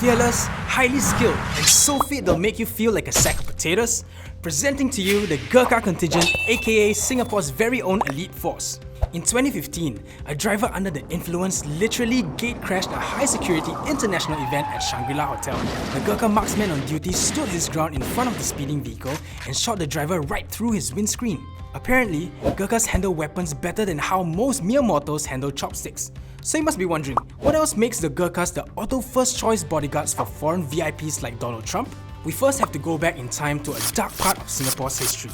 Fearless, highly skilled, and so fit they'll make you feel like a sack of potatoes? Presenting to you the Gurkha contingent, aka Singapore's very own elite force. In 2015, a driver under the influence literally gate-crashed a high-security international event at Shangri-La Hotel. The Gurkha marksman on duty stood his ground in front of the speeding vehicle and shot the driver right through his windscreen. Apparently, Gurkhas handle weapons better than how most mere mortals handle chopsticks. So you must be wondering, what else makes the Gurkhas the auto first-choice bodyguards for foreign VIPs like Donald Trump? We first have to go back in time to a dark part of Singapore's history.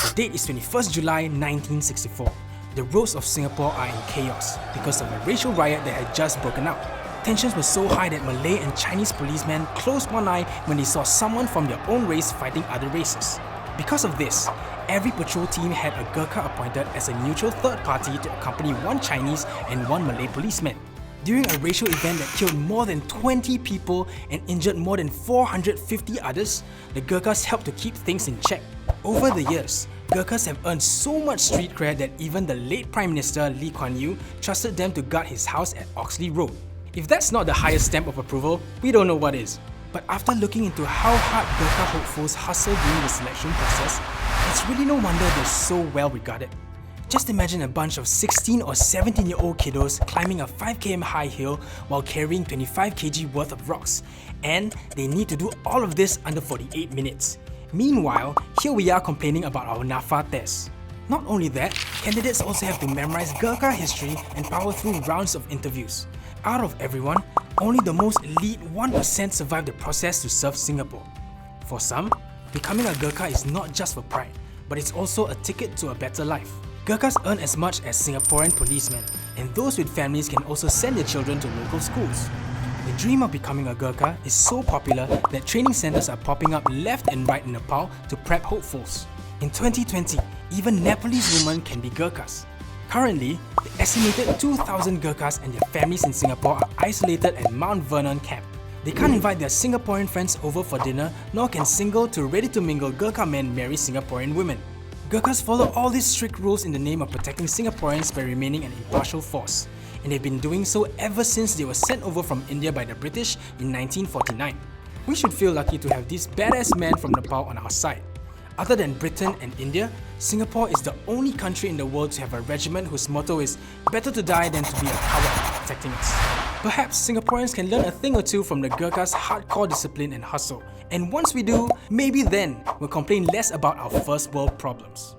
The date is 21st July 1964. The roads of Singapore are in chaos because of a racial riot that had just broken out. Tensions were so high that Malay and Chinese policemen closed one eye when they saw someone from their own race fighting other races. Because of this, every patrol team had a Gurkha appointed as a neutral third party to accompany one Chinese and one Malay policeman. During a racial event that killed more than 20 people and injured more than 450 others, the Gurkhas helped to keep things in check. Over the years, Gurkhas have earned so much street cred that even the late Prime Minister Lee Kuan Yew trusted them to guard his house at Oxley Road. If that's not the highest stamp of approval, we don't know what is. But after looking into how hard Gurkha hopefuls hustle during the selection process, it's really no wonder they're so well regarded. Just imagine a bunch of 16 or 17-year-old kiddos climbing a 5 km high hill while carrying 25 kg worth of rocks, and they need to do all of this under 48 minutes. Meanwhile, here we are complaining about our NAFA tests. Not only that, candidates also have to memorize Gurkha history and power through rounds of interviews. Out of everyone, only the most elite 1% survive the process to serve Singapore. For some, becoming a Gurkha is not just for pride, but it's also a ticket to a better life. Gurkhas earn as much as Singaporean policemen, and those with families can also send their children to local schools. The dream of becoming a Gurkha is so popular that training centers are popping up left and right in Nepal to prep hopefuls. In 2020, even Nepalese women can be Gurkhas. Currently, the estimated 2,000 Gurkhas and their families in Singapore are isolated at Mount Vernon camp. They can't invite their Singaporean friends over for dinner, nor can single to ready-to-mingle Gurkha men marry Singaporean women. Gurkhas follow all these strict rules in the name of protecting Singaporeans by remaining an impartial force, and they've been doing so ever since they were sent over from India by the British in 1949. We should feel lucky to have these badass men from Nepal on our side. Other than Britain and India, Singapore is the only country in the world to have a regiment whose motto is "better to die than to be a coward," protecting us. Perhaps Singaporeans can learn a thing or two from the Gurkhas' hardcore discipline and hustle, and once we do, maybe then we'll complain less about our first world problems.